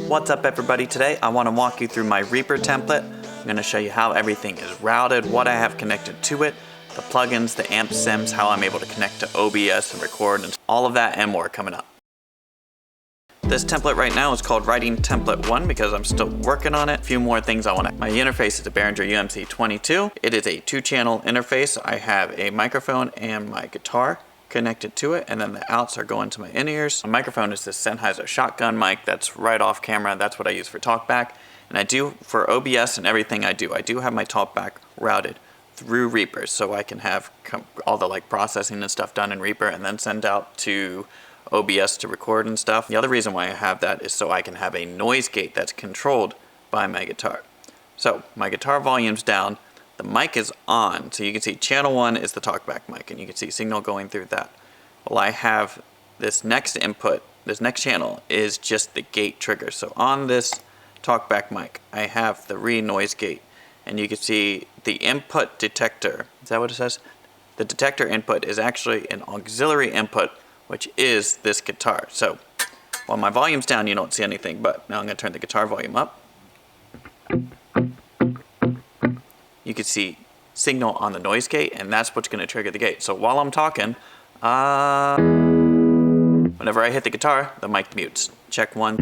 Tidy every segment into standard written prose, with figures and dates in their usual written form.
What's up everybody? Today I want to walk you through my Reaper template. I'm going to show you how everything is routed, what I have connected to it, the plugins, the amp sims, how I'm able to connect to OBS and record, and all of that and more coming up. This template right now is called Writing Template 1 because I'm still working on it. A few more things I want to. My interface is a Behringer UMC 22. It is a 2-channel interface. I have a microphone and my guitar connected to it, and then the outs are going to my in-ears. My microphone is this Sennheiser shotgun mic that's right off camera. That's what I use for TalkBack. And I do, for OBS and everything I do have my TalkBack routed through Reaper, so I can have all the processing and stuff done in Reaper and then send out to OBS to record and stuff. The other reason why I have that is so I can have a noise gate that's controlled by my guitar. So my guitar volume's down, the mic is on, so you can see channel 1 is the TalkBack mic, and you can see signal going through that. Well, I have this next input, this next channel is just the gate trigger. So on this TalkBack mic, I have the re-noise gate, and you can see the input detector. Is that what it says? The detector input is actually an auxiliary input, which is this guitar. So while my volume's down, you don't see anything, but now I'm going to turn the guitar volume up. You can see signal on the noise gate, and that's what's going to trigger the gate. So while I'm talking, whenever I hit the guitar, the mic mutes. Check 1.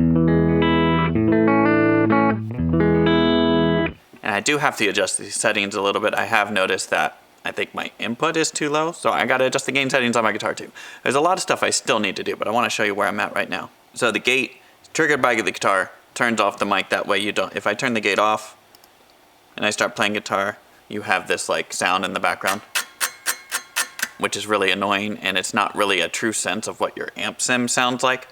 And I do have to adjust these settings a little bit. I have noticed that I think my input is too low, so I gotta adjust the gain settings on my guitar too. There's a lot of stuff I still need to do, but I wanna show you where I'm at right now. So the gate is triggered by the guitar, turns off the mic, that way you don't, if I turn the gate off and I start playing guitar, you have this sound in the background, which is really annoying, and it's not really a true sense of what your amp sim sounds like.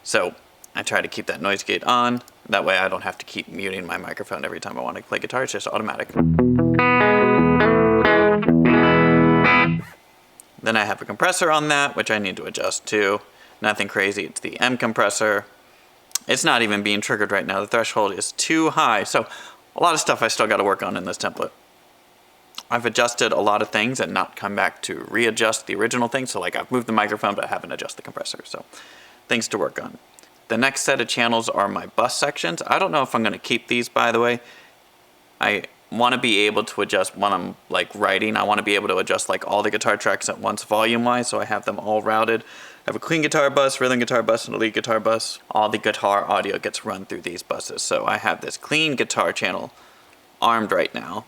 So I try to keep that noise gate on, that way I don't have to keep muting my microphone every time I wanna play guitar, it's just automatic. Then I have a compressor on that, which I need to adjust too. Nothing crazy, it's the M compressor. It's not even being triggered right now. The threshold is too high. So a lot of stuff I still got to work on in this template. I've adjusted a lot of things and not come back to readjust the original thing. So I've moved the microphone, but I haven't adjusted the compressor. So things to work on. The next set of channels are my bus sections. I don't know if I'm going to keep these, by the way. I want to be able to adjust when I'm writing. I want to be able to adjust all the guitar tracks at once volume wise, so I have them all routed. I have a clean guitar bus, rhythm guitar bus, and a lead guitar bus. All the guitar audio gets run through these buses, so I have this clean guitar channel armed right now.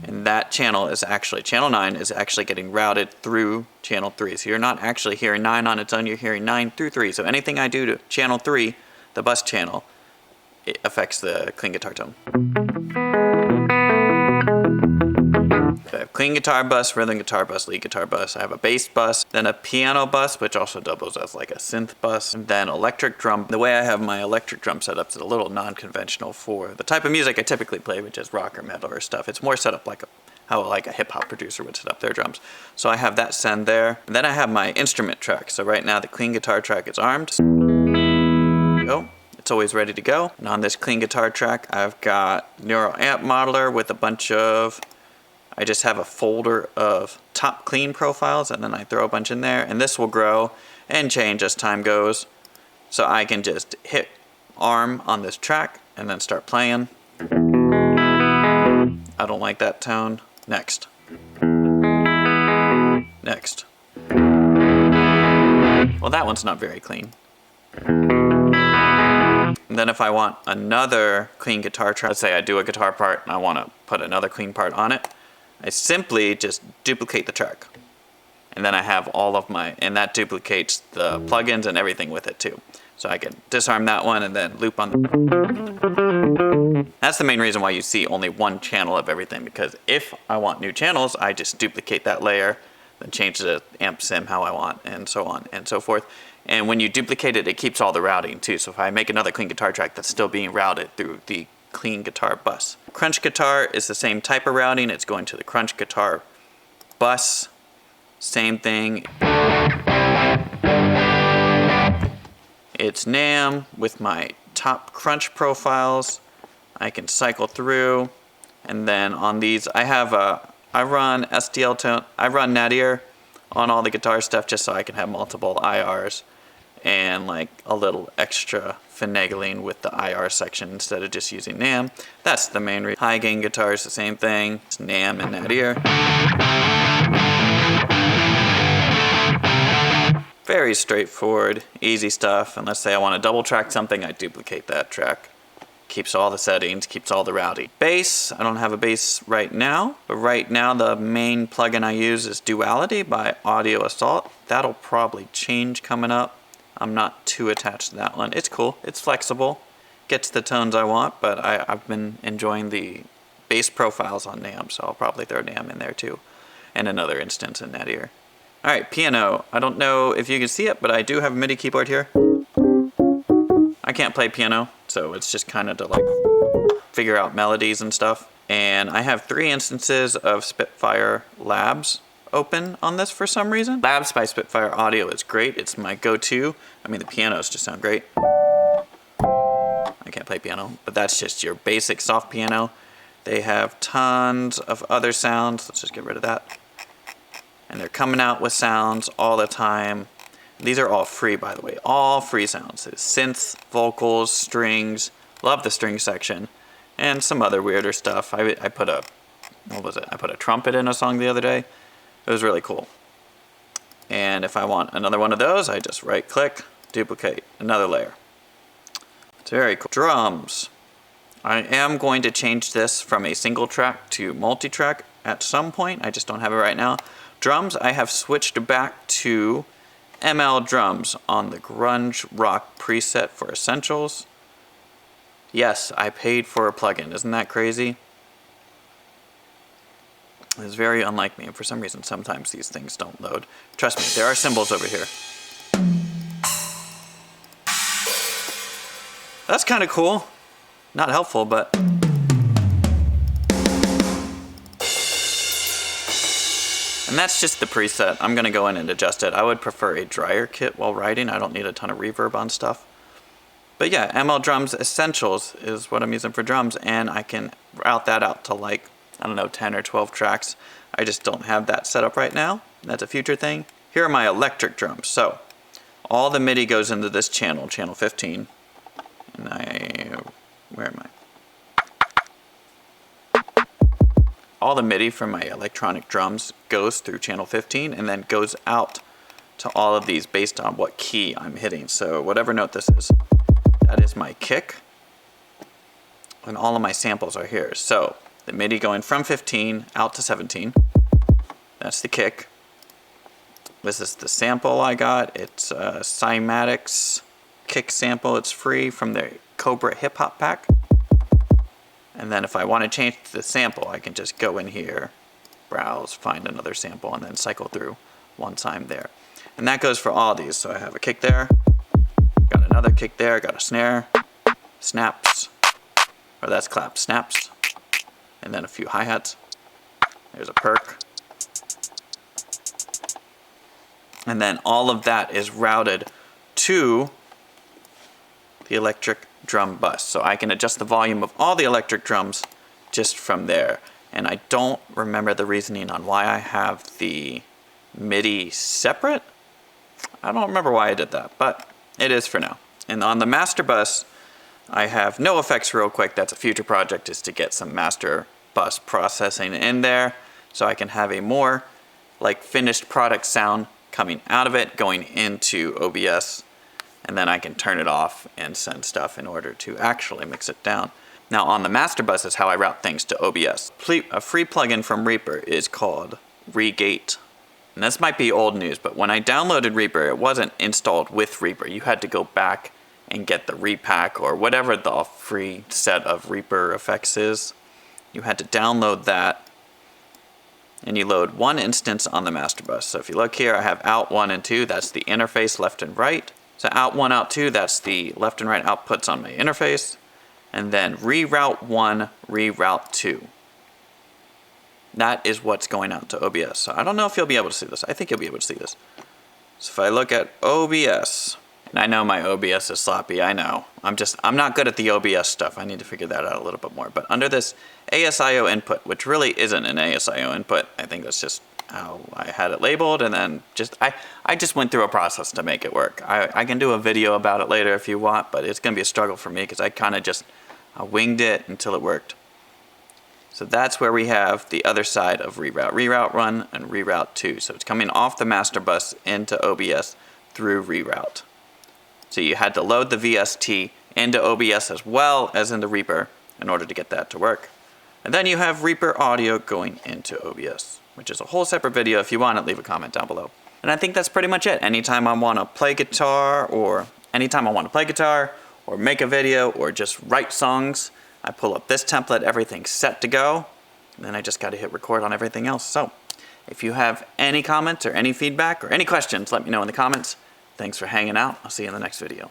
And that channel is actually, channel 9 is actually getting routed through channel 3. So you're not actually hearing 9 on its own, you're hearing 9 through 3. So anything I do to channel 3, the bus channel, it affects the clean guitar tone. So I have clean guitar bus, rhythm guitar bus, lead guitar bus. I have a bass bus, then a piano bus, which also doubles as a synth bus, and then electric drum. The way I have my electric drum set up is a little non-conventional for the type of music I typically play, which is rock or metal or stuff. It's more set up how a hip-hop producer would set up their drums. So I have that send there. And then I have my instrument track. So right now the clean guitar track is armed. Go. It's always ready to go. And on this clean guitar track, I've got Neural Amp Modeler with a bunch of, I just have a folder of top clean profiles, and then I throw a bunch in there, and this will grow and change as time goes. So I can just hit arm on this track and then start playing. I don't like that tone. Next. Next. Well, that one's not very clean. And then if I want another clean guitar track, let's say I do a guitar part and I want to put another clean part on it, I simply just duplicate the track. And then I have all of my, and that duplicates the plugins and everything with it too. So I can disarm that one and then loop on the... That's the main reason why you see only one channel of everything, because if I want new channels, I just duplicate that layer, then change the amp sim how I want, and so on and so forth. And when you duplicate it, it keeps all the routing too. So if I make another clean guitar track, that's still being routed through the clean guitar bus. Crunch guitar is the same type of routing. It's going to the crunch guitar bus. Same thing. It's NAMM with my top crunch profiles. I can cycle through. And then on these, I run SDL tone. I run Nadir on all the guitar stuff just so I can have multiple IRs. and like a little extra finagling with the IR section instead of just using NAMM. That's the main reason. High gain guitar is the same thing. It's NAMM in that ear. Very straightforward, easy stuff. And let's say I want to double track something, I duplicate that track. Keeps all the settings, keeps all the rowdy. Bass, I don't have a bass right now, but right now the main plugin I use is Duality by Audio Assault. That'll probably change coming up. I'm not too attached to that one. It's cool, it's flexible, gets the tones I want, but I've been enjoying the bass profiles on NAMM, so I'll probably throw NAMM in there too, and another instance in that ear. All right, piano. I don't know if you can see it, but I do have a MIDI keyboard here. I can't play piano, so it's just kind of to like figure out melodies and stuff. And I have 3 instances of Spitfire Labs open on this for some reason. Labs by Spitfire Audio is great. It's my go-to. I mean, the pianos just sound great. I can't play piano, but that's just your basic soft piano. They have tons of other sounds. Let's just get rid of that. And they're coming out with sounds all the time. These are all free, by the way, all free sounds. It's synths, vocals, strings, love the string section, and some other weirder stuff. I put a, what was it? I put a trumpet in a song the other day. It was really cool. And if I want another one of those, I just right click, duplicate, another layer. It's very cool. Drums. I am going to change this from a single track to multi-track at some point. I just don't have it right now. Drums, I have switched back to ML drums on the grunge rock preset for Essentials. Yes, I paid for a plugin. Isn't that crazy? It's very unlike me, and for some reason sometimes these things don't load. Trust me, there are symbols over here. That's kind of cool. Not helpful, but and that's just the preset. I'm gonna go in and adjust it. I would prefer a drier kit while writing. I don't need a ton of reverb on stuff. But yeah, ML Drums Essentials is what I'm using for drums, and I can route that out to like, I don't know, 10 or 12 tracks. I just don't have that set up right now. That's a future thing. Here are my electric drums. So all the MIDI goes into this channel, channel 15. And where am I? All the MIDI from my electronic drums goes through channel 15 and then goes out to all of these based on what key I'm hitting. So whatever note this is, that is my kick. And all of my samples are here. So the MIDI going from 15 out to 17. That's the kick. This is the sample I got. It's a Cymatics kick sample. It's free from the Cobra Hip Hop Pack. And then if I want to change the sample, I can just go in here, browse, find another sample, and then cycle through once I'm there. And that goes for all these. So I have a kick there, got another kick there, got a snare, snaps, or that's clap, snaps, and then a few hi-hats. There's a perk. And then all of that is routed to the electric drum bus. So I can adjust the volume of all the electric drums just from there. And I don't remember the reasoning on why I have the MIDI separate. I don't remember why I did that, but it is for now. And on the master bus, I have no effects real quick. That's a future project, is to get some master bus processing in there so I can have a more like finished product sound coming out of it, going into OBS, and then I can turn it off and send stuff in order to actually mix it down. Now on the master bus is how I route things to OBS. A free plugin from Reaper is called Regate. And this might be old news, but when I downloaded Reaper, it wasn't installed with Reaper. You had to go back and get the repack or whatever the free set of Reaper effects is. You had to download that, and you load one instance on the master bus. So if you look here, I have out 1 and 2, that's the interface left and right. So out 1, out 2, that's the left and right outputs on my interface. And then reroute 1, reroute 2. That is what's going out to OBS. So I don't know if you'll be able to see this. I think you'll be able to see this. So if I look at OBS, and I know my OBS is sloppy, I know. I'm not good at the OBS stuff. I need to figure that out a little bit more. But under this ASIO input, which really isn't an ASIO input, I think that's just how I had it labeled, and then I just went through a process to make it work. I can do a video about it later if you want, but it's gonna be a struggle for me because I kind of just winged it until it worked. So that's where we have the other side of reroute. Reroute 1 and reroute 2. So it's coming off the master bus into OBS through reroute. So you had to load the VST into OBS as well as into Reaper in order to get that to work. And then you have Reaper audio going into OBS, which is a whole separate video. If you want it, leave a comment down below. And I think that's pretty much it. Anytime I want to play guitar or make a video or just write songs, I pull up this template, everything's set to go, and then I just got to hit record on everything else. So if you have any comments or any feedback or any questions, let me know in the comments. Thanks for hanging out. I'll see you in the next video.